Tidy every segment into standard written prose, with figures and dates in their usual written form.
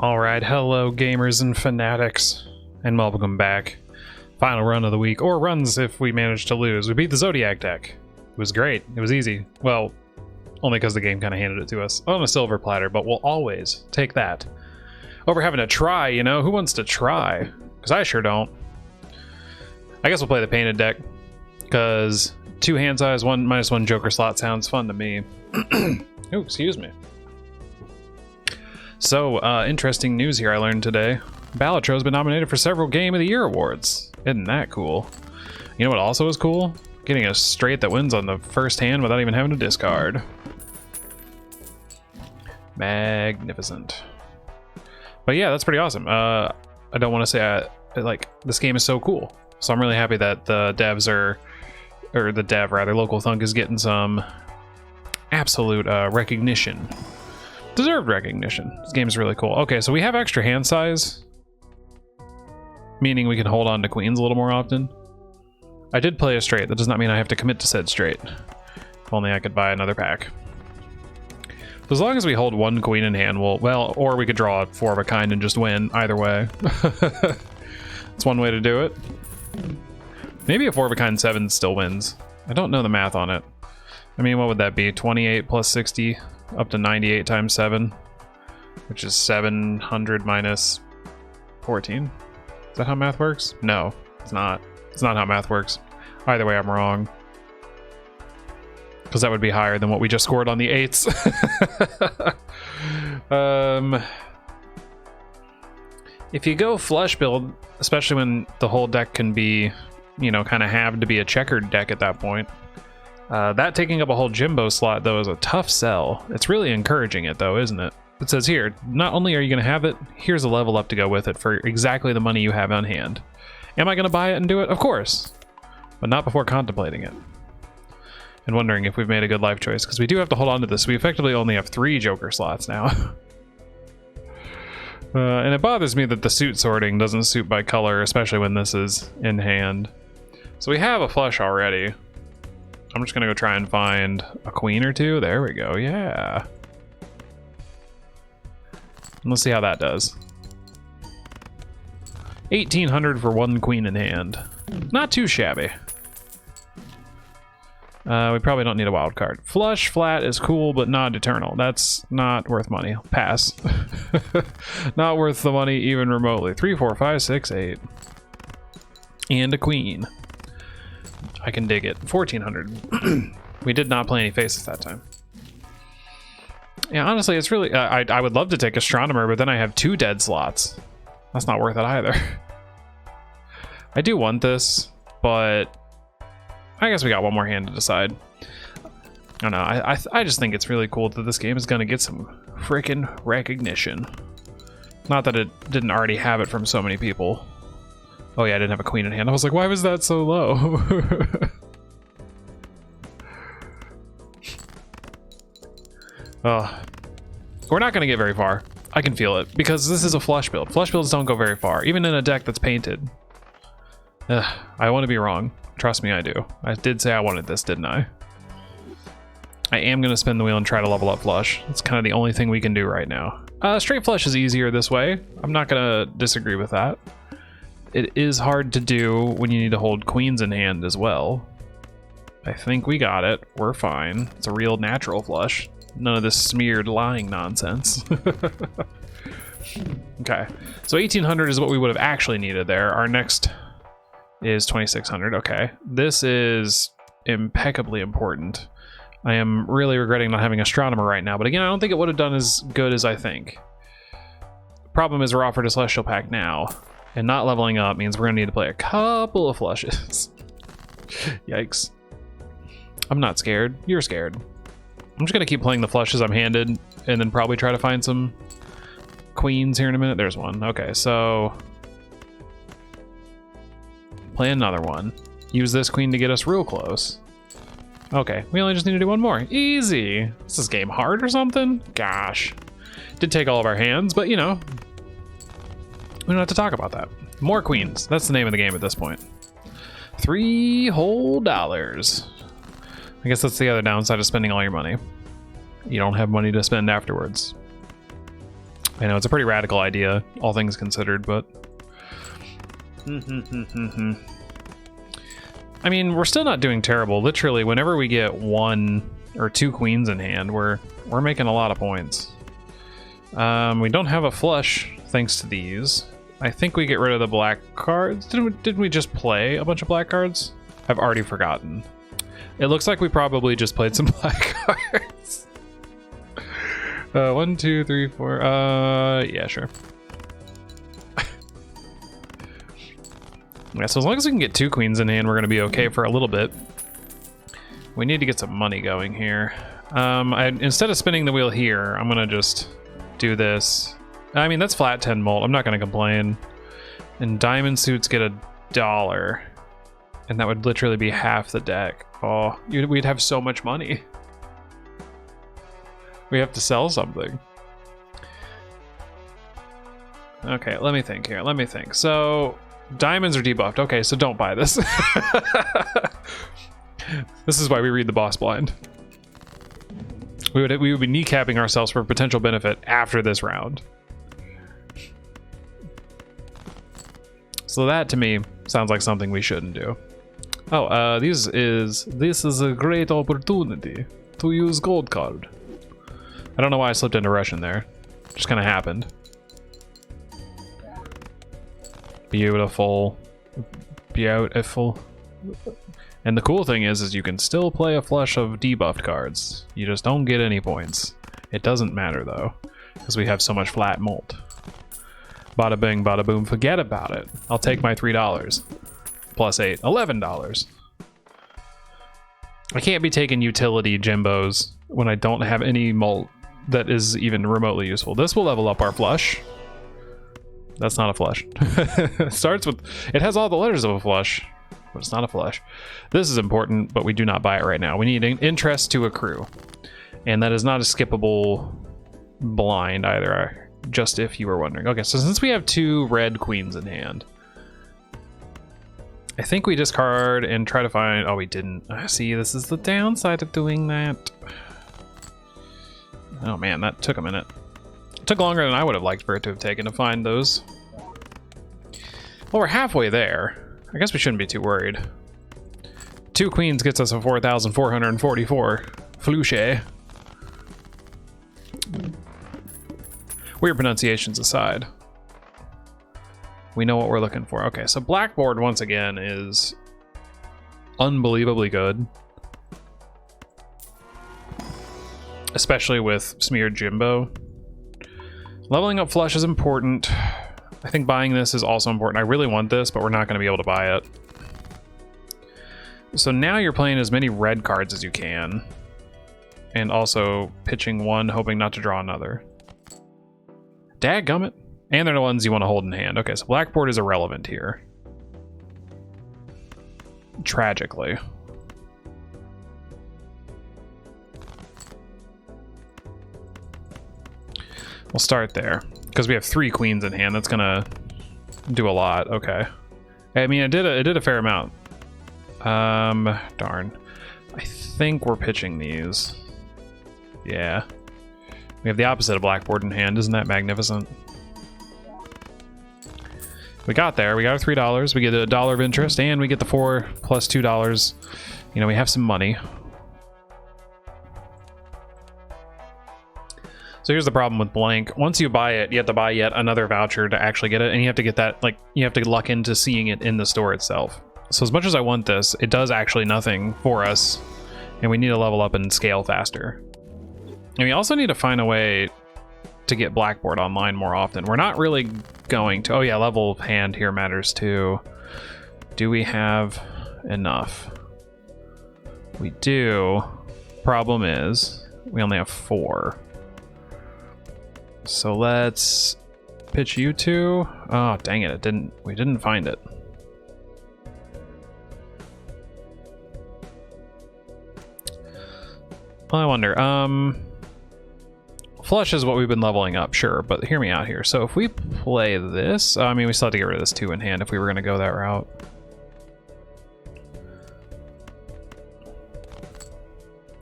Alright, hello gamers and fanatics, and welcome back. Final run of the week, or runs if we manage to lose. We beat the Zodiac deck. It was great. It was easy. Well, only because the game kind of handed it to us on a silver platter, but we'll always take that over having to try, you know? Who wants to try? Because I sure don't. I guess we'll play the painted deck, because 2 hand size, 1 -1 Joker slot sounds fun to me. Oh, excuse me. So, interesting news here I learned today. Balatro has been nominated for several Game of the Year awards. Isn't that cool? You know what also is cool? Getting a straight that wins on the first hand without even having to discard. Magnificent. But yeah, that's pretty awesome. I don't want to say like, this game is so cool. So I'm really happy that the devs are, or the dev rather, Local Thunk is getting some absolute recognition. Deserved recognition. This game is really cool. Okay, so we have extra hand size, meaning we can hold on to queens a little more often. I did play a straight. That does not mean I have to commit to said straight. If only I could buy another pack. So as long as we hold 1 queen in hand, well, or we could draw a 4 of a kind and just win. Either way. That's one way to do it. Maybe a 4 of a kind 7 still wins. I don't know the math on it. I mean, what would that be? 28 plus 60 up to 98 times 7, which is 700 minus 14. Is that how math works? No, it's not. It's not how math works. Either way, I'm wrong. Because that would be higher than what we just scored on the 8s. If you go flush build, especially when the whole deck can be, you know, kind of have to be a checkered deck at that point, that taking up a whole Jimbo slot, though, is a tough sell. It's really encouraging it, though, isn't it? It says here, not only are you going to have it, here's a level up to go with it for exactly the money you have on hand. Am I going to buy it and do it? Of course. But not before contemplating it. And wondering if we've made a good life choice, because we do have to hold on to this. We effectively only have 3 Joker slots now. And it bothers me that the suit sorting doesn't suit by color, especially when this is in hand. So we have a flush already. I'm just gonna go try and find a queen or 2. There we go, yeah. Let's see how that does. 1800 for 1 queen in hand. Not too shabby. We probably don't need a wild card. Flush, flat is cool, but not eternal. That's not worth money. Pass. Not worth the money even remotely. 3, 4, 5, 6, 8. And a queen. I can dig it. 1400. We did not play any faces that time. Yeah, honestly, it's really... I would love to take Astronomer, but then I have 2 dead slots. That's not worth it either. I do want this, but I guess we got 1 more hand to decide. I don't know. I just think it's really cool that this game is going to get some freaking recognition. Not that it didn't already have it from so many people. Oh yeah, I didn't have a queen in hand. I was like, why was that so low? We're not going to get very far. I can feel it, because this is a flush build. Flush builds don't go very far, even in a deck that's painted. I want to be wrong. Trust me, I do. I did say I wanted this, didn't I? I am going to spin the wheel and try to level up flush. That's kind of the only thing we can do right now. Straight flush is easier this way. I'm not going to disagree with that. It is hard to do when you need to hold queens in hand as well. I think we got it. We're fine. It's a real natural flush. None of this smeared lying nonsense. Okay, so 1800 is what we would have actually needed there. Our next is 2600. Okay, this is impeccably important. I am really regretting not having Astronomer right now, but again, I don't think it would have done as good as I think. Problem is we're offered a Celestial Pack now. And not leveling up means we're going to need to play a couple of flushes. Yikes. I'm not scared. You're scared. I'm just going to keep playing the flushes I'm handed and then probably try to find some queens here in a minute. There's one. Okay, so... play another one. Use this queen to get us real close. Okay, we only just need to do 1 more. Easy. Is this game hard or something? Gosh. Did take all of our hands, but you know... we don't have to talk about that. More queens. That's the name of the game at this point. $3 whole. I guess that's the other downside of spending all your money. You don't have money to spend afterwards. I know it's a pretty radical idea, all things considered, but I mean, we're still not doing terrible. Literally, whenever we get 1 or 2 queens in hand, we're making a lot of points. We don't have a flush thanks to these. I think we get rid of the black cards. Didn't we just play a bunch of black cards? I've already forgotten. It looks like we probably just played some black cards. 1, 2, 3, 4. Yeah, sure. Yeah, so as long as we can get 2 queens in hand, we're going to be okay for a little bit. We need to get some money going here. Instead of spinning the wheel here, I'm going to just do this. I mean, that's flat 10 mult. I'm not going to complain. And diamond suits get $1. And that would literally be half the deck. Oh, we'd have so much money. We have to sell something. Okay, let me think here. Let me think. So, diamonds are debuffed. Okay, so don't buy this. This is why we read the boss blind. We would be kneecapping ourselves for potential benefit after this round. So that to me sounds like something we shouldn't do. Oh, this is a great opportunity to use gold card. I don't know why I slipped into Russian there. Just kind of happened. Beautiful. Beautiful. And the cool thing is you can still play a flush of debuffed cards. You just don't get any points. It doesn't matter though, because we have so much flat mult. Bada bing, bada boom, forget about it. I'll take my $3. Plus 8, $11. I can't be taking utility Jimbos when I don't have any mult that is even remotely useful. This will level up our flush. That's not a flush. It starts with, it has all the letters of a flush, but it's not a flush. This is important, but we do not buy it right now. We need interest to accrue. And that is not a skippable blind either, just if you were wondering. Okay, so since we have 2 red queens in hand, I think we discard and try to find... Oh, we didn't. See, this is the downside of doing that. Oh man, that took a minute. It took longer than I would have liked for it to have taken to find those. Well, we're halfway there. I guess we shouldn't be too worried. 2 queens gets us a 4,444. Fluche. Weird pronunciations aside. We know what we're looking for. Okay, so Blackboard, once again, is unbelievably good. Especially with Smeared Jimbo. Leveling up flush is important. I think buying this is also important. I really want this, but we're not going to be able to buy it. So now you're playing as many red cards as you can. And also pitching 1, hoping not to draw another. Dadgummit. And they're the ones you want to hold in hand. Okay, so Blackboard is irrelevant here. Tragically. We'll start there. Because we have 3 queens in hand. That's going to do a lot. Okay. I mean, it did a fair amount. Darn. I think we're pitching these. Yeah. We have the opposite of Blackboard in hand. Isn't that magnificent? We got there. We got our $3. We get $1 of interest, and we get the 4 plus $2. You know, we have some money. So here's the problem with blank. Once you buy it, you have to buy yet another voucher to actually get it, and you have to get that, like, you have to luck into seeing it in the store itself. So as much as I want this, it does actually nothing for us, and we need to level up and scale faster. And we also need to find a way to get Blackboard online more often. We're not really going to. Oh yeah, level of hand here matters too. Do we have enough? We do. Problem is, we only have 4. So let's pitch you 2. Oh, dang it, we didn't find it. Well, I wonder, flush is what we've been leveling up, sure, but hear me out here. So if we play this, I mean, we still have to get rid of this 2 in hand if we were going to go that route.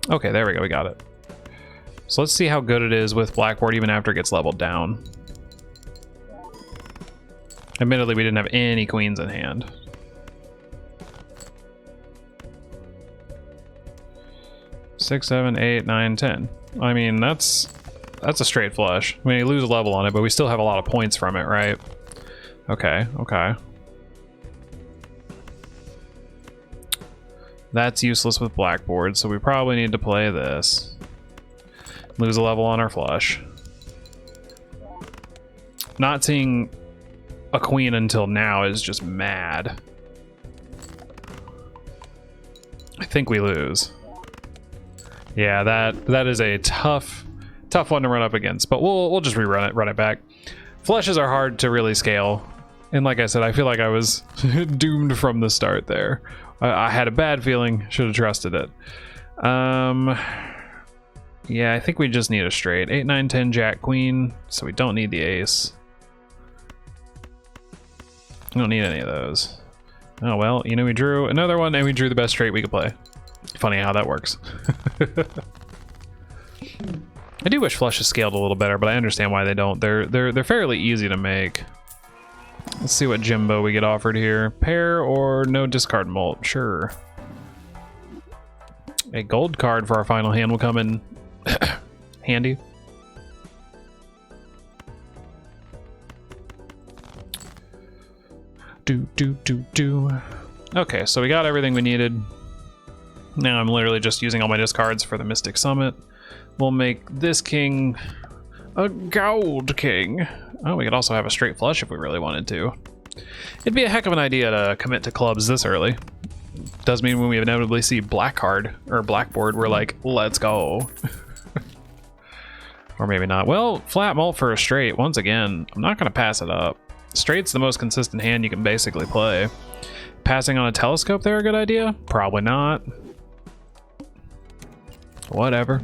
Okay, there we go, we got it. So let's see how good it is with Blackboard even after it gets leveled down. Admittedly, we didn't have any queens in hand. Six, 7, 8, 9, 10. I mean, that's a straight flush. I mean, you lose a level on it, but we still have a lot of points from it, right? Okay, okay. That's useless with blackboard, so we probably need to play this. Lose a level on our flush. Not seeing a queen until now is just mad. I think we lose. Yeah, that is a tough one to run up against, but we'll just run it back. Flushes are hard to really scale, and like I said, I feel like I was doomed from the start there. I had a bad feeling, should have trusted it. Yeah, I think we just need a straight. 8, 9, 10, jack, queen, so we don't need the ace. We don't need any of those. Oh well, you know, we drew another one and we drew the best straight we could play. Funny how that works. I do wish flushes scaled a little better, but I understand why they don't. They're fairly easy to make. Let's see what Jimbo we get offered here. Pair or no discard mult? Sure. A gold card for our final hand will come in handy. Okay, so we got everything we needed. Now I'm literally just using all my discards for the Mystic Summit. We'll make this king a gold king. Oh, we could also have a straight flush if we really wanted to. It'd be a heck of an idea to commit to clubs this early. Does mean when we inevitably see black card or blackboard, we're like, let's go. Or maybe not. Well, flat mult for a straight. Once again, I'm not going to pass it up. Straight's the most consistent hand you can basically play. Passing on a telescope there a good idea? Probably not. Whatever.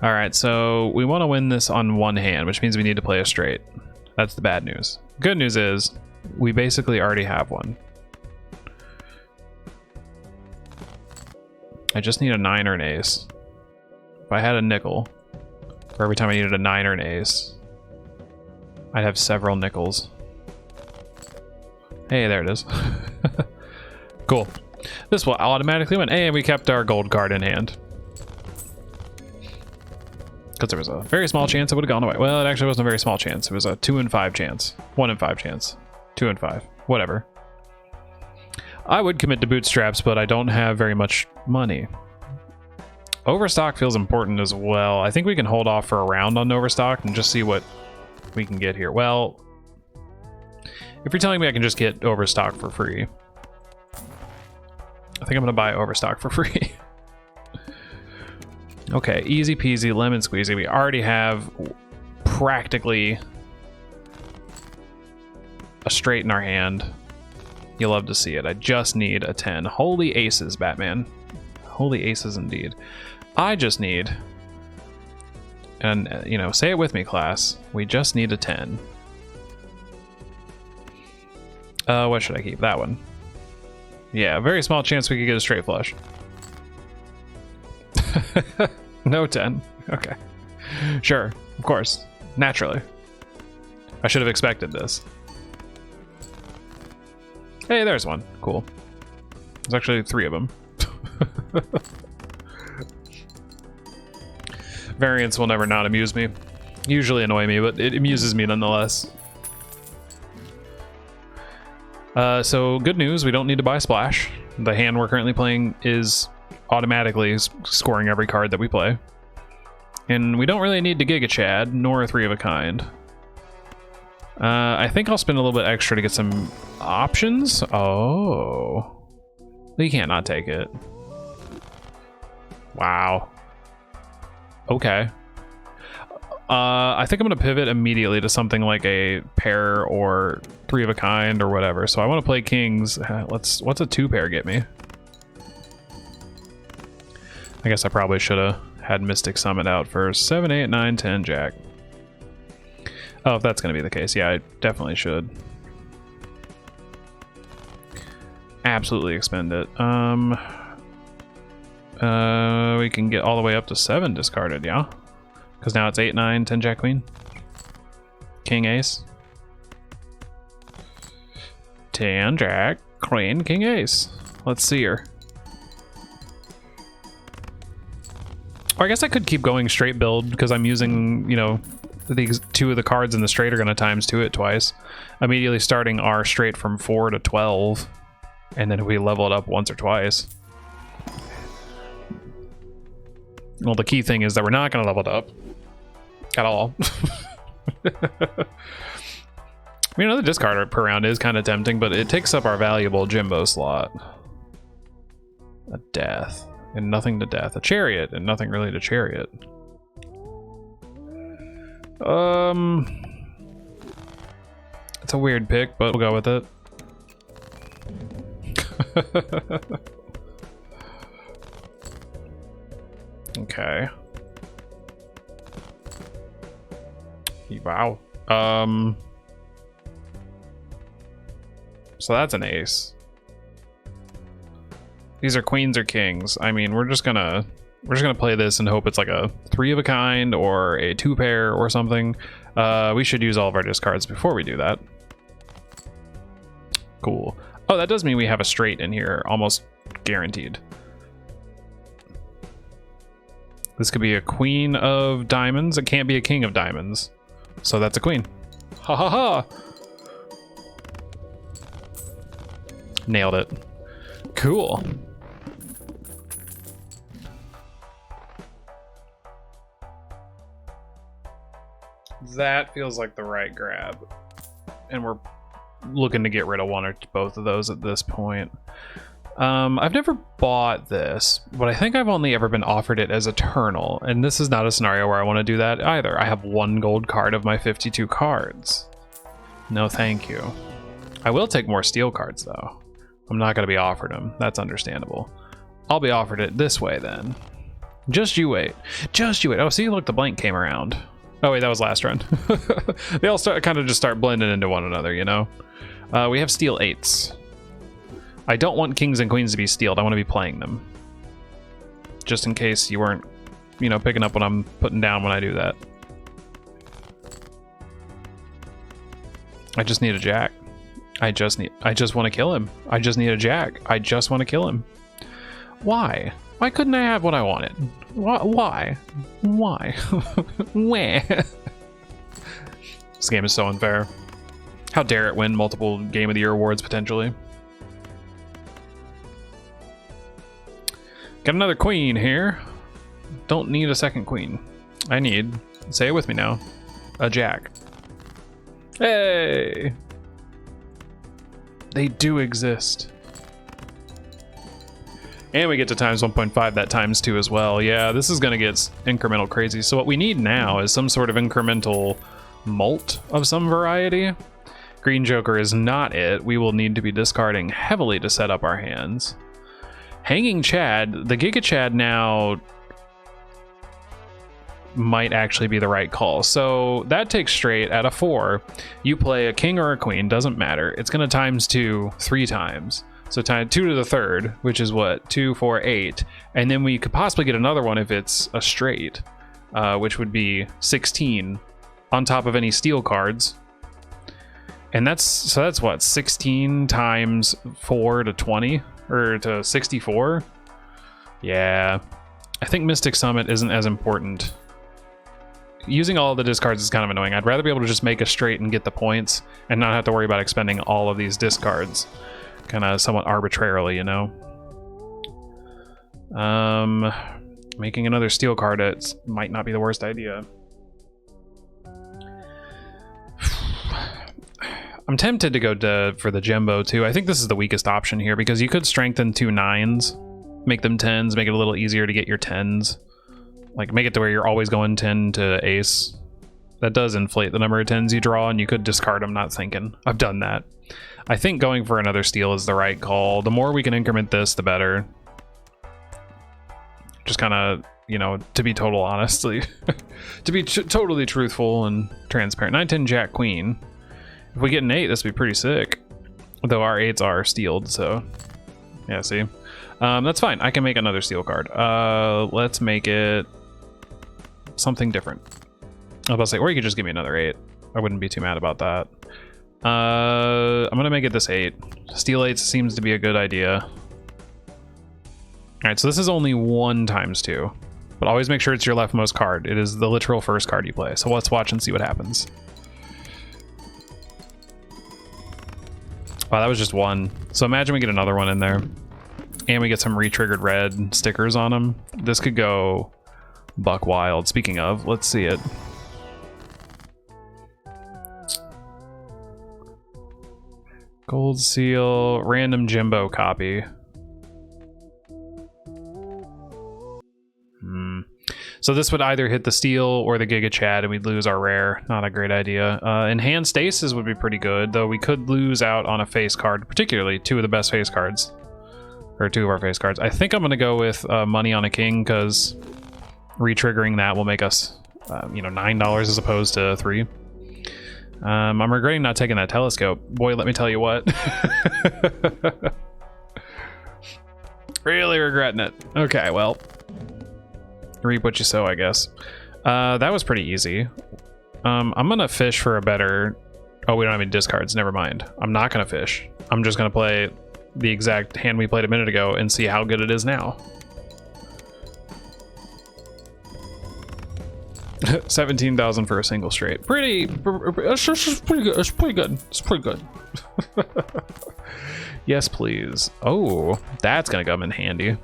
Alright, so we want to win this on one hand, which means we need to play a straight. That's the bad news. Good news is, we basically already have one. I just need a 9 or an ace. If I had a nickel, for every time I needed a 9 or an ace, I'd have several nickels. Hey, there it is. Cool. This will automatically win. And we kept our gold card in hand. Because there was a very small chance it would have gone away. Well, it actually wasn't a very small chance. It was a 2 in 5 chance. 1 in 5 chance. 2 in 5. Whatever. I would commit to bootstraps, but I don't have very much money. Overstock feels important as well. I think we can hold off for a round on Overstock and just see what we can get here. Well, if you're telling me I can just get Overstock for free, I think I'm going to buy Overstock for free. Okay, easy peasy, lemon squeezy. We already have practically a straight in our hand. You'll love to see it. I just need a 10. Holy aces, Batman. Holy aces indeed. I just need, and you know, say it with me, class. We just need a 10. What should I keep? That one. Yeah, very small chance we could get a straight flush. No 10. Okay. Sure, of course. Naturally. I should have expected this. Hey, there's one. Cool. There's actually 3 of them. Variants will never not amuse me. Usually annoy me, but it amuses me nonetheless. So good news, we don't need to buy Splash. The hand we're currently playing is automatically scoring every card that we play. And we don't really need to Giga Chad, nor a 3 of a kind. I think I'll spend a little bit extra to get some options. Oh. You can't not take it. Wow. Okay. I think I'm going to pivot immediately to something like a pair or 3 of a kind or whatever. So I want to play kings. What's a 2 pair get me? I guess I probably should have had Mystic Summit out first. 7, 8, 9, 10, jack. Oh, if that's going to be the case, yeah, I definitely should. Absolutely expend it. We can get all the way up to 7 discarded, yeah? Because now it's 8, 9, 10, jack, queen. King, ace. 10, jack, queen, king, ace. Let's see her. Or I guess I could keep going straight build because I'm using, you know, these 2 of the cards in the straight are going to ×2 it twice. Immediately starting our straight from 4 to 12. And then we level it up once or twice. Well, the key thing is that we're not going to level it up at all. I mean, another discard per round is kind of tempting, but it takes up our valuable Jimbo slot. A death. And nothing to death. A chariot and nothing really to chariot. It's a weird pick, but we'll go with it. Okay. Wow. So that's an ace. These are queens or kings. I mean, we're just gonna play this and hope it's like a 3 of a kind or a 2 pair or something. We should use all of our discards before we do that. Cool. Oh, that does mean we have a straight in here, almost guaranteed. This could be a queen of diamonds. It can't be a king of diamonds. So that's a queen. Ha ha ha! Nailed it. Cool. That feels like the right grab. And we're looking to get rid of one or both of those at this point. I've never bought this, but I think I've only ever been offered it as Eternal, and this is not a scenario where I want to do that either. I have 1 gold card of my 52 cards. No thank you. I will take more steel cards though. I'm not going to be offered them. That's understandable. I'll be offered it this way then. Just you wait. Just you wait. Oh, see, look, the blank came around. Oh wait, that was last run. They all kind of just start blending into one another, you know? We have steel 8s. I don't want kings and queens to be steeled. I want to be playing them. Just in case you weren't, you know, picking up what I'm putting down when I do that. I just need a jack. I just want to kill him. I just need a jack. I just want to kill him. Why? Why couldn't I have what I wanted? Why? Why? Where? This game is so unfair. How dare it win multiple Game of the Year awards potentially? Got another queen here. Don't need a second queen. I need, say it with me now, a jack. Hey! They do exist. And we get to times 1.5 that times 2 as well. Yeah, this is gonna get incremental crazy. So what we need now is some sort of incremental mult of some variety. Green Joker is not it. We will need to be discarding heavily to set up our hands. Hanging Chad, the Giga Chad now might actually be the right call. So that takes straight at a 4. You play a king or a queen, doesn't matter. It's gonna times 2 3 times. So time 2 to the 3rd, which is what? 2, 4, 8. And then we could possibly get another one if it's a straight, which would be 16 on top of any steel cards. And that's what? 16 times 4 to 20 or to 64? Yeah. I think Mystic Summit isn't as important. Using all of the discards is kind of annoying. I'd rather be able to just make a straight and get the points and not have to worry about expending all of these discards. Kind of somewhat arbitrarily, you know. Making another steel card might not be the worst idea. I'm tempted to go for the Jumbo too. I think this is the weakest option here because you could strengthen 2 9s, make them 10s, make it a little easier to get your 10s. Like make it to where you're always going 10 to ace. That does inflate the number of 10s you draw, and you could discard them not thinking. I've done that. I think going for another steal is the right call. The more we can increment this, the better. Just kind of, you know, to be total honestly, to be totally truthful and transparent. 9, 10, Jack, Queen. If we get an 8, this would be pretty sick. Though our 8s are steeled, so yeah, see. That's fine. I can make another steel card. Let's make it something different. I was about to say, or you could just give me another 8. I wouldn't be too mad about that. I'm gonna make it this 8. Steal 8 seems to be a good idea. Alright, so this is only 1 times 2. But always make sure it's your leftmost card. It is the literal first card you play. So let's watch and see what happens. Wow, that was just 1. So imagine we get another one in there. And we get some re-triggered red stickers on them. This could go buck wild. Speaking of, let's see it. Gold seal, random Jimbo copy. So this would either hit the steel or the Giga Chad and we'd lose our rare. Not a great idea. Enhanced Aces would be pretty good, though we could lose out on a face card, particularly 2 of the best face cards. Or 2 of our face cards. I think I'm going to go with money on a king, because re-triggering that will make us, you know, $9 as opposed to 3. I'm regretting not taking that telescope. Boy, let me tell you what. Really regretting it. Okay, well. Reap what you sow, I guess. That was pretty easy. I'm gonna fish for a better... Oh, we don't have any discards. Never mind. I'm not gonna fish. I'm just gonna play the exact hand we played a minute ago and see how good it is now. 17,000 for a single straight. It's pretty good. It's pretty good. It's pretty good. Yes, please. Oh, that's gonna come in handy.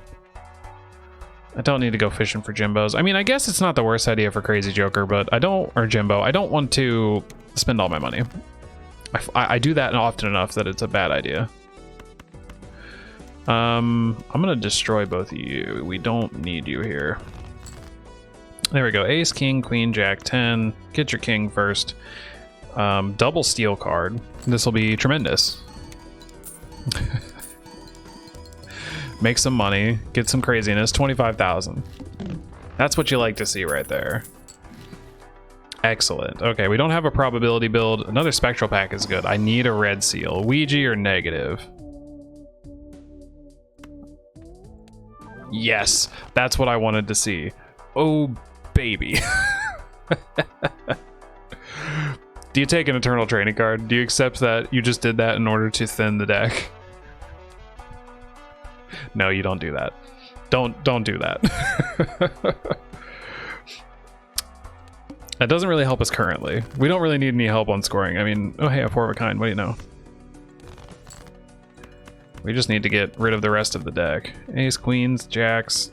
I don't need to go fishing for Jimbos. I mean, I guess it's not the worst idea for Crazy Joker, but I don't, or Jimbo, I don't want to spend all my money. I do that often enough that it's a bad idea. I'm gonna destroy both of you. We don't need you here. There we go. Ace, King, Queen, Jack, 10. Get your King first. Double steal card. This will be tremendous. Make some money, get some craziness. 25,000. That's what you like to see right there. Excellent. Okay, we don't have a probability build. Another spectral pack is good. I need a red seal. Ouija or negative? Yes, that's what I wanted to see. Oh, baby. Do you take an Eternal Training card? Do you accept that you just did that in order to thin the deck? No, you don't do that. Don't do that. That doesn't really help us currently. We don't really need any help on scoring. I mean, oh hey, a 4 of a kind. What do you know? We just need to get rid of the rest of the deck. Ace, queens, jacks.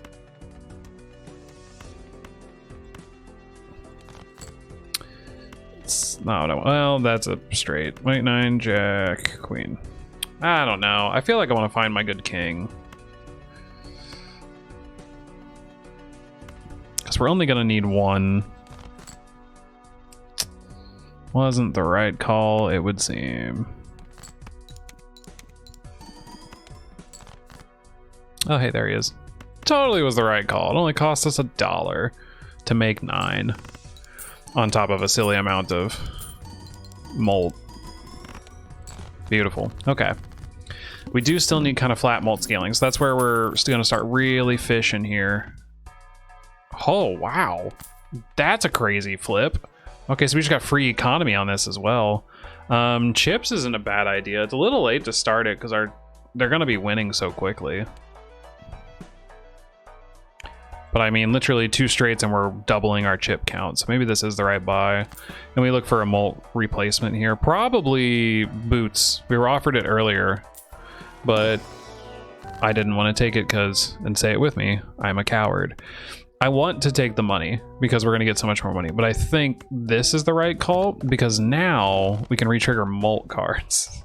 No. Well, that's a straight. White 9, jack, queen. I don't know. I feel like I want to find my good king. Because we're only going to need 1. Wasn't the right call, it would seem. Oh, hey, there he is. Totally was the right call. It only cost us $1 to make 9. On top of a silly amount of molt. Beautiful. Okay. We do still need kind of flat molt scaling, so that's where we're still going to start really fishing here. Oh, wow. That's a crazy flip. Okay, so we just got free economy on this as well. Chips isn't a bad idea. It's a little late to start it because they're going to be winning so quickly. But I mean, literally 2 straights and we're doubling our chip count. So maybe this is the right buy. And we look for a molt replacement here. Probably Boots. We were offered it earlier, but I didn't want to take it because, and say it with me, I'm a coward. I want to take the money because we're going to get so much more money. But I think this is the right call because now we can re-trigger molt cards.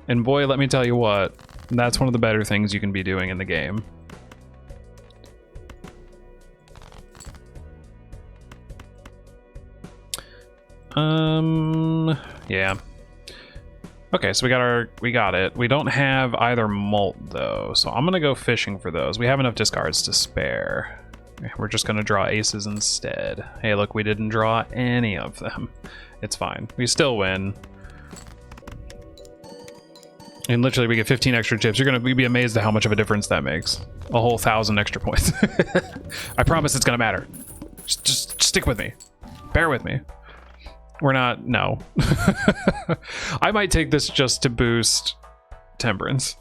And boy, let me tell you what, that's one of the better things you can be doing in the game. Yeah. Okay, so we got it. We don't have either molt though, so I'm gonna go fishing for those. We have enough discards to spare. We're just gonna draw aces instead. Hey, look, we didn't draw any of them. It's fine. We still win. And literally we get 15 extra chips. You're gonna be amazed at how much of a difference that makes. A whole 1,000 extra points. I promise it's gonna matter. Just stick with me. Bear with me. We're not, no. I might take this just to boost Temperance.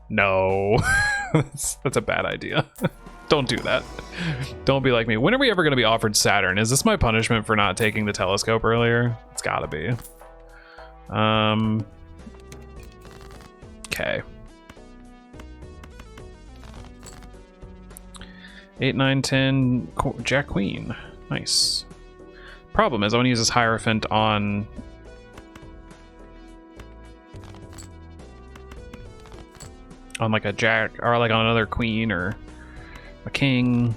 No. That's a bad idea. Don't do that. Don't be like me. When are we ever going to be offered Saturn? Is this my punishment for not taking the telescope earlier? It's gotta be. Okay. 8, 9, 10, Jack Queen. Nice. Problem is I want to use this Hierophant on like a Jack, or like on another Queen or a King.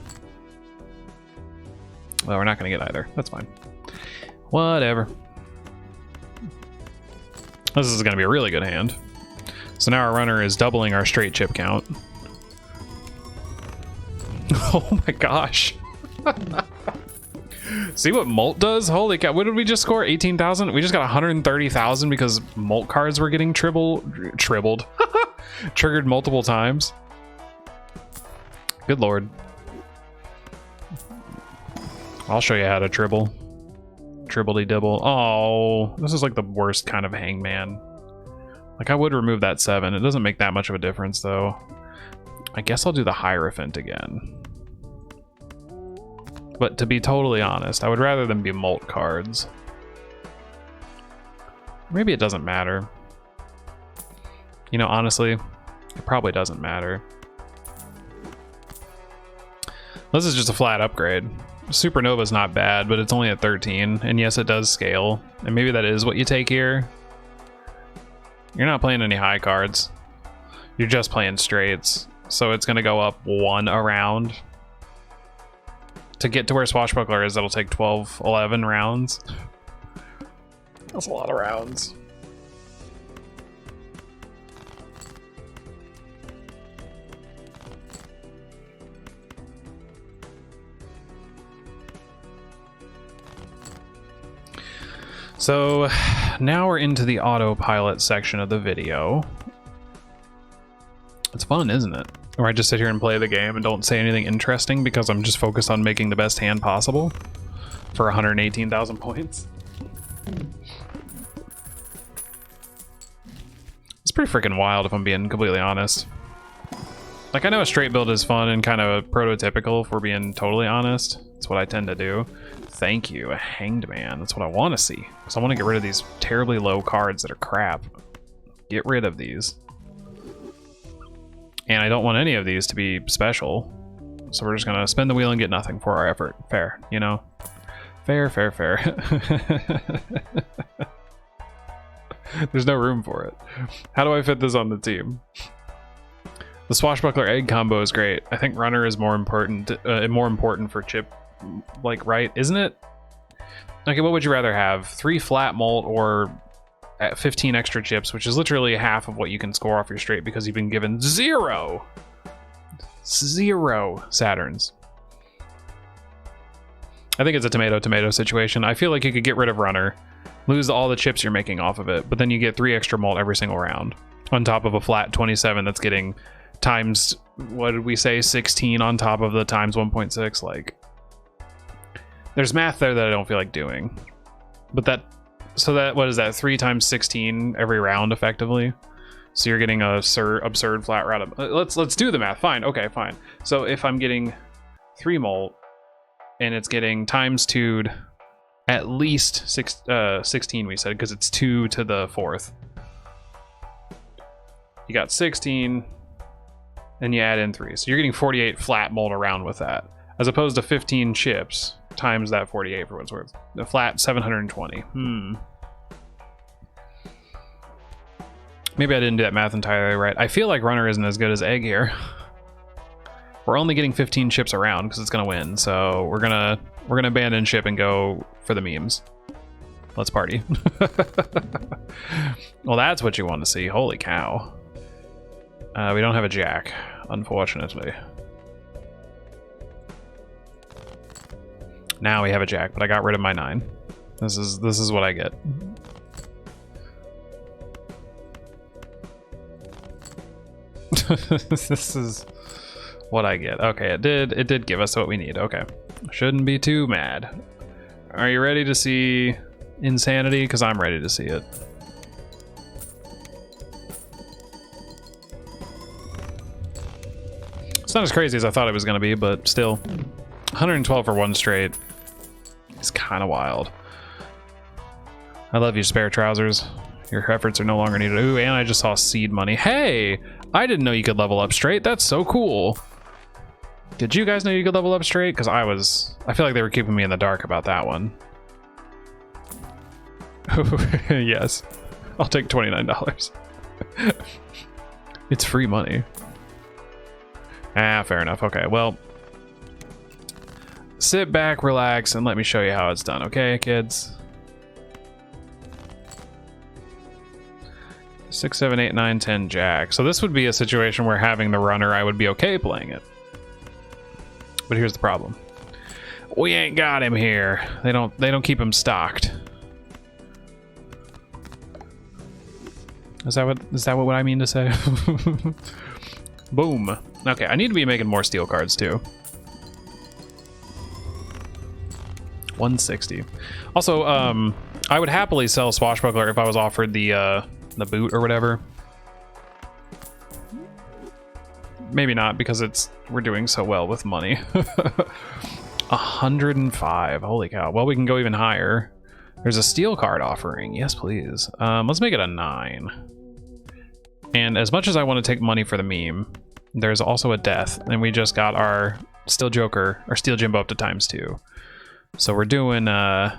Well, we're not going to get either. That's fine. Whatever. This is going to be a really good hand. So now our runner is doubling our straight chip count. Oh my gosh. See what Molt does? Holy cow. What did we just score? 18,000? We just got 130,000 because Molt cards were getting tribbled. Triggered multiple times. Good lord. I'll show you how to tribble. Tribbledy dibble. Oh, this is like the worst kind of hangman. Like, I would remove that 7. It doesn't make that much of a difference, though. I guess I'll do the Hierophant again. But to be totally honest, I would rather them be Molt cards. Maybe it doesn't matter. You know, honestly, it probably doesn't matter. This is just a flat upgrade. Supernova's not bad, but it's only at 13. And yes, it does scale. And maybe that is what you take here. You're not playing any high cards. You're just playing straights. So it's going to go up 1 a round. To get to where Swashbuckler is, that'll take 12, 11 rounds. That's a lot of rounds. So now we're into the autopilot section of the video. It's fun, isn't it? Where I just sit here and play the game and don't say anything interesting because I'm just focused on making the best hand possible for 118,000 points. It's pretty freaking wild if I'm being completely honest. Like, I know a straight build is fun and kind of prototypical if we're being totally honest. That's what I tend to do. Thank you, a Hanged Man. That's what I want to see. Because I want to get rid of these terribly low cards that are crap. Get rid of these. And I don't want any of these to be special. So we're just going to spin the wheel and get nothing for our effort. Fair, you know? Fair, fair, fair. There's no room for it. How do I fit this on the team? The Swashbuckler Egg combo is great. I think Runner is more important for chip, like, right? Isn't it? Okay, what would you rather have? 3 flat Molt or 15 extra chips, which is literally half of what you can score off your straight because you've been given 0 Saturns. I think it's a tomato-tomato situation. I feel like you could get rid of Runner, lose all the chips you're making off of it, but then you get 3 extra Molt every single round on top of a flat 27 that's getting times, what did we say, 16 on top of the times 1.6. Like, there's math there that I don't feel like doing, but that, so that, what is that, 3 times 16 every round effectively? So you're getting a absurd flat round. Let's do the math. Fine, okay, fine. So if I'm getting 3 Molt and it's getting times 2'd at least 16, we said, because it's 2 to the 4th. You got 16, and you add in 3. So you're getting 48 flat Molt around with that, as opposed to 15 chips times that 48 for what it's worth. The flat 720. Maybe I didn't do that math entirely right. I feel like Runner isn't as good as Egg here. We're only getting 15 chips around because it's gonna win, so we're gonna abandon ship and go for the memes. Let's party. Well, that's what you want to see. Holy cow. We don't have a Jack, unfortunately. Now we have a Jack, but I got rid of my 9. This is what I get. This is what I get. Okay, it did give us what we need. Okay, shouldn't be too mad. Are you ready to see insanity? Because I'm ready to see it. It's not as crazy as I thought it was going to be, but still. 112 for one straight. It's kind of wild. I love you, spare trousers. Your efforts are no longer needed. Ooh, and I just saw seed money. Hey! I didn't know you could level up straight. That's so cool. Did you guys know you could level up straight? Because I feel like they were keeping me in the dark about that one. Yes. I'll take $29. It's free money. Ah, fair enough. Okay, well. Sit back, relax, and let me show you how it's done, okay, kids? 6, 7, 8, 9, 10, jack. So this would be a situation where having the runner, I would be okay playing it. But here's the problem. We ain't got him here. They don't keep him stocked. Is that what I mean to say? Boom. Okay, I need to be making more steel cards too. 160. Also, I would happily sell Swashbuckler if I was offered the boot or whatever. Maybe not, because we're doing so well with money. 105. Holy cow. Well, we can go even higher. There's a steel card offering. Yes, please. Let's make it a 9. And as much as I want to take money for the meme, there's also a death, and we just got our Steel Joker, or Steel Jimbo up to ×2. So we're doing, I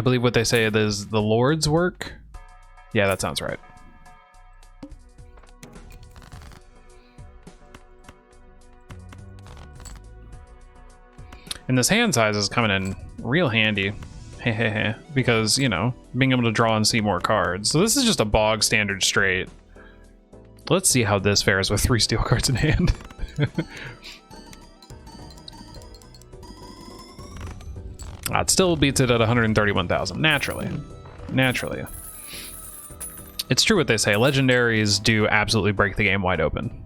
believe what they say is the Lord's work. Yeah, that sounds right. And this hand size is coming in real handy. Because, you know, being able to draw and see more cards. So this is just a bog standard straight. Let's see how this fares with 3 steel cards in hand. It still beats it at 131,000. Naturally. It's true what they say. Legendaries do absolutely break the game wide open.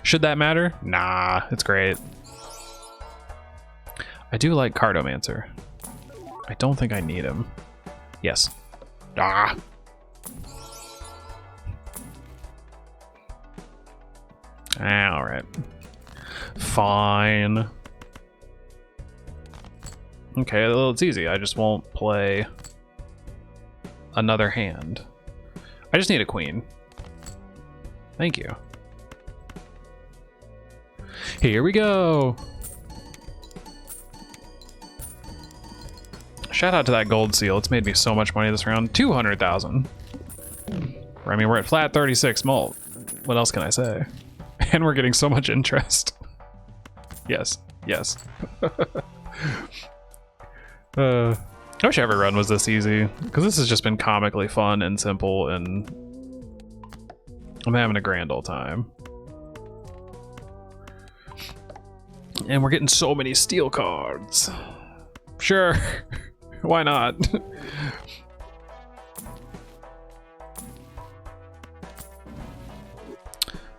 Should that matter? Nah, it's great. I do like Cardomancer. I don't think I need him. Yes. Ah. All right. Fine. Okay, well, it's easy. I just won't play another hand. I just need a queen. Thank you. Here we go. Shout out to that gold seal. It's made me so much money this round. 200,000. I mean, we're at flat 36 mult. What else can I say? And we're getting so much interest. Yes, yes. I wish every run was this easy, because this has just been comically fun and simple, and I'm having a grand old time. And we're getting so many steel cards. Sure. Why not?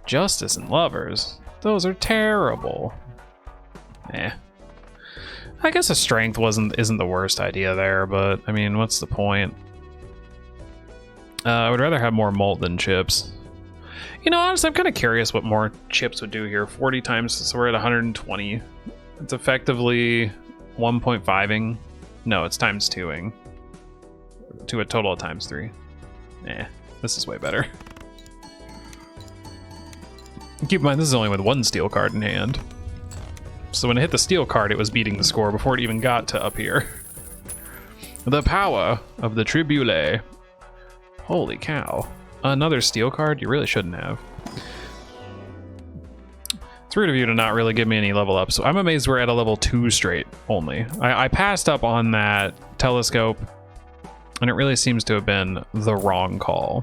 Justice and Lovers. Those are terrible. Eh. I guess a strength isn't the worst idea there, but I mean, what's the point? I would rather have more mult than chips. You know, honestly, I'm kind of curious what more chips would do here. 40 times, so we're at 120. It's effectively 1.5ing. No, it's ×2ing. To a total of ×3. Eh, this is way better. Keep in mind, this is only with 1 steel card in hand. So when it hit the steel card, it was beating the score before it even got to up here. The power of the Tribouleting. Holy cow. Another steel card? You really shouldn't have. It's rude of you to not really give me any level up. So I'm amazed we're at a level 2 straight only. I passed up on that telescope, and it really seems to have been the wrong call.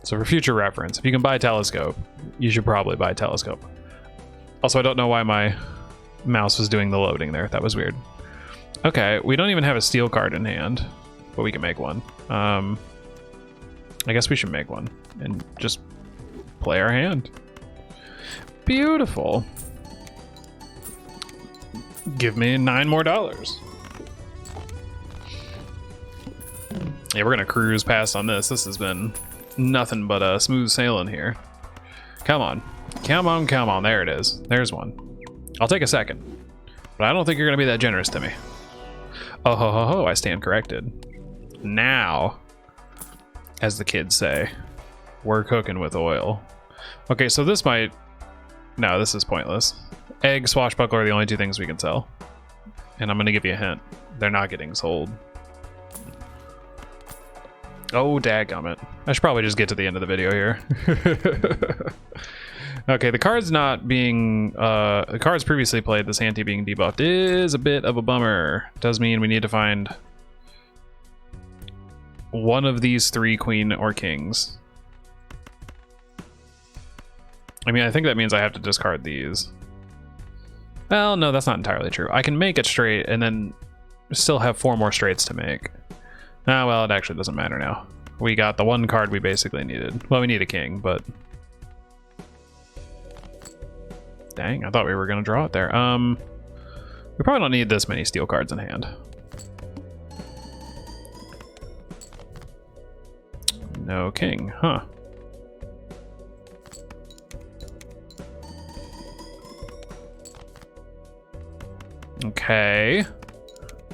So for future reference, if you can buy telescope, you should probably buy telescope. Also, I don't know why my mouse was doing the loading there. That was weird. Okay, we don't even have a steel card in hand, but we can make one. I guess we should make one and just play our hand. Beautiful. Give me $9 more. Yeah, we're gonna cruise past on this. This has been nothing but smooth sailing here. Come on. Come on, come on. There it is. There's one. I'll take a second. But I don't think you're gonna be that generous to me. Oh ho ho ho, I stand corrected. Now, as the kids say, we're cooking with oil. Okay, so this might... No, this is pointless. Egg, swashbuckler are the only two things we can sell. And I'm gonna give you a hint. They're not getting sold. Oh, dadgummit. I should probably just get to the end of the video here. Okay, the card's not being... the cards previously played, this ante being debuffed, is a bit of a bummer. Does mean we need to find one of these three queen or kings. I mean, I think that means I have to discard these. Well, no, that's not entirely true. I can make it straight and then still have 4 more straights to make. Ah, well, it actually doesn't matter now. We got the one card we basically needed. Well, we need a king, but... Dang, I thought we were going to draw it there. We probably don't need this many steel cards in hand. No king, huh? Okay.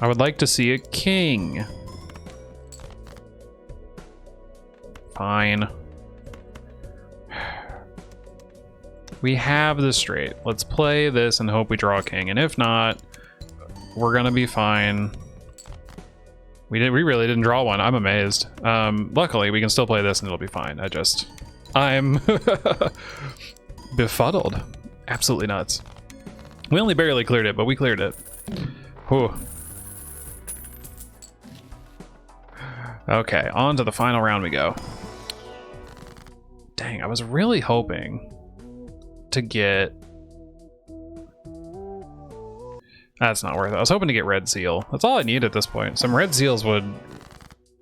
I would like to see a king. Fine. We have the straight. Let's play this and hope we draw a king. And if not, we're gonna be fine. We really didn't draw one. I'm amazed. Luckily, we can still play this and it'll be fine. I'm befuddled. Absolutely nuts. We only barely cleared it, but we cleared it. Whew. Okay, on to the final round we go. Dang, I was really hoping to get... That's not worth it. I was hoping to get red seal. That's all I need at this point. Some red seals would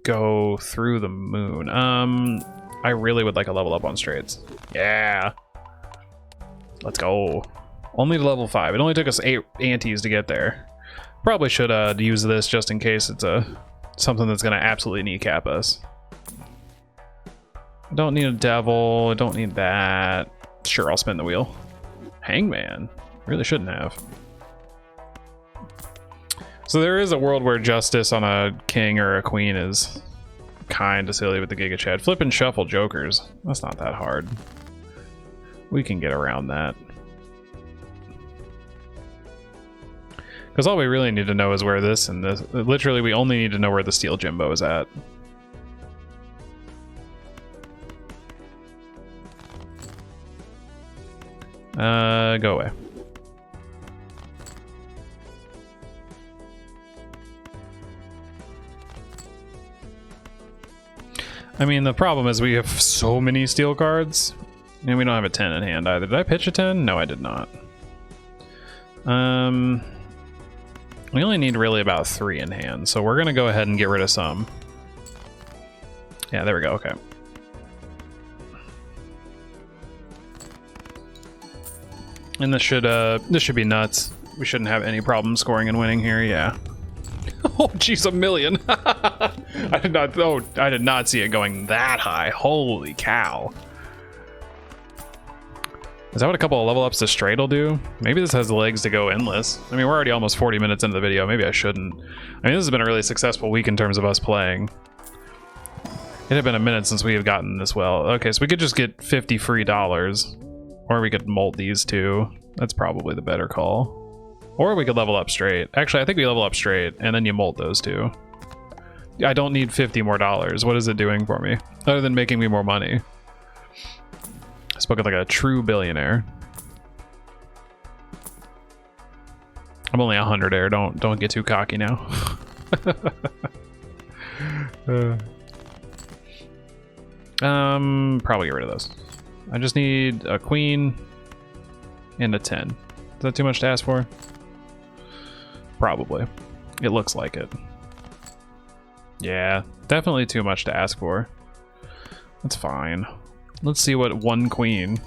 go through the moon. I really would like a level up on straights. Yeah. Let's go. Only to level 5. It only took us 8 antes to get there. Probably should use this just in case it's something that's gonna absolutely kneecap us. I don't need a devil. I don't need that. Sure, I'll spin the wheel. Hangman. Really shouldn't have. So there is a world where justice on a king or a queen is kind of silly with the Giga Chad. Flip and shuffle jokers. That's not that hard. We can get around that. Because all we really need to know is where this and this... Literally, we only need to know where the steel Jimbo is at. Go away. I mean, the problem is we have so many steel cards, and we don't have a 10 in hand either. Did I pitch a 10? No, I did not. We only need really about 3 in hand, so we're going to go ahead and get rid of some. Yeah, there we go, okay. And this should be nuts. We shouldn't have any problem scoring and winning here, yeah. Oh, jeez, a million. I did not see it going that high. Holy cow. Is that what a couple of level ups to straight will do? Maybe this has the legs to go endless. I mean, we're already almost 40 minutes into the video. Maybe I shouldn't. I mean, this has been a really successful week in terms of us playing. It had been a minute since we have gotten this well. Okay, so we could just get 50 free dollars. Or we could molt these two. That's probably the better call. Or we could level up straight. Actually, I think we level up straight, and then you molt those two. I don't need 50 more dollars. What is it doing for me? Other than making me more money. I spoke like a true billionaire. I'm only 100 air. Don't get too cocky now. Probably get rid of those. I just need a queen and a 10. Is that too much to ask for? Probably. It looks like it. Yeah, definitely too much to ask for. That's fine. Let's see what one queen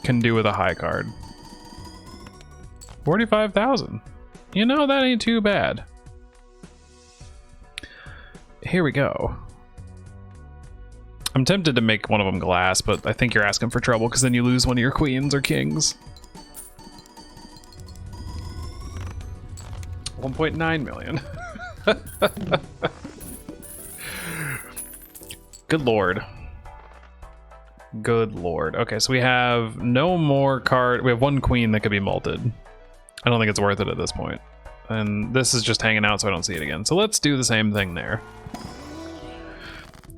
can do with a high card. 45,000. You know, that ain't too bad. Here we go. I'm tempted to make one of them glass, but I think you're asking for trouble because then you lose one of your queens or kings. 1.9 million. Good lord. Good lord. Okay, so we have no more card. We have one queen that could be malted. I don't think it's worth it at this point. And this is just hanging out so I don't see it again. So let's do the same thing there.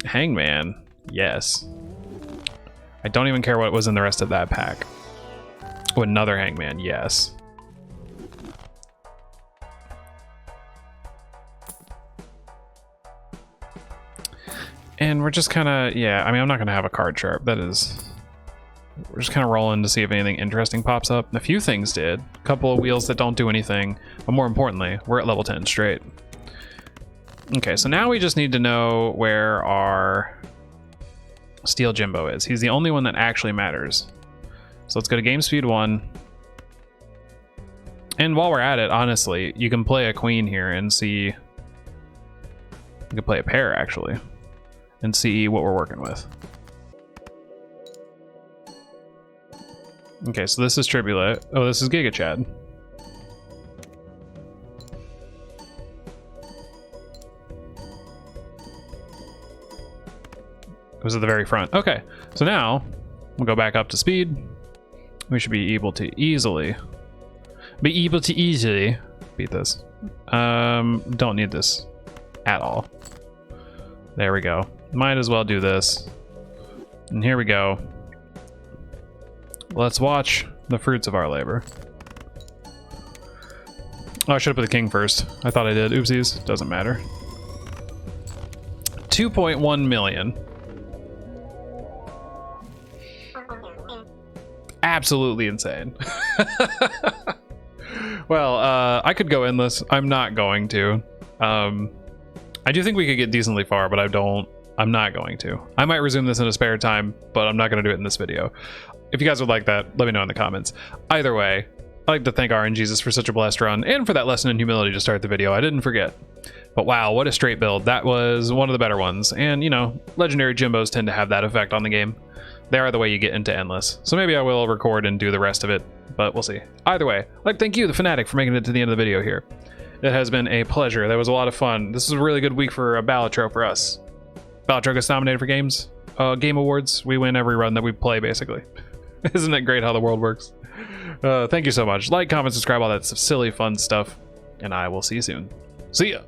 Hangman. Yes. I don't even care what was in the rest of that pack. Oh, another hangman. Yes. And we're just kind of, yeah, I mean, I'm not going to have a card sharp. That is, we're just kind of rolling to see if anything interesting pops up. And a few things did. A couple of wheels that don't do anything. But more importantly, we're at level 10 straight. Okay, so now we just need to know where our Steel Jimbo is. He's the only one that actually matters. So let's go to game speed 1. And while we're at it, honestly, you can play a queen here and see... You can play a pair, actually. And see what we're working with. Okay, so this is Tribulate. Oh, this is Giga Chad. It was at the very front. Okay, so now we'll go back up to speed. We should be able to easily beat this. Don't need this at all. There we go. Might as well do this. And here we go. Let's watch the fruits of our labor. Oh, I should have put the king first. I thought I did. Oopsies. Doesn't matter. 2.1 million. Absolutely insane. Well, I could go endless. I'm not going to. I do think we could get decently far, but I'm not going to. I might resume this in a spare time, but I'm not going to do it in this video. If you guys would like that, let me know in the comments. Either way, I'd like to thank RNGesus for such a blessed run and for that lesson in humility to start the video. I didn't forget. But wow, what a straight build. That was one of the better ones. And, you know, legendary Jimbos tend to have that effect on the game. They are the way you get into endless. So maybe I will record and do the rest of it, but we'll see. Either way, I'd like to thank you, the Fanatic, for making it to the end of the video here. It has been a pleasure. That was a lot of fun. This is a really good week for Balatro for us. Balatro gets nominated for Game Awards. We win every run that we play, basically. Isn't it great how the world works? Thank you so much. Like, comment, subscribe, all that silly, fun stuff. And I will see you soon. See ya!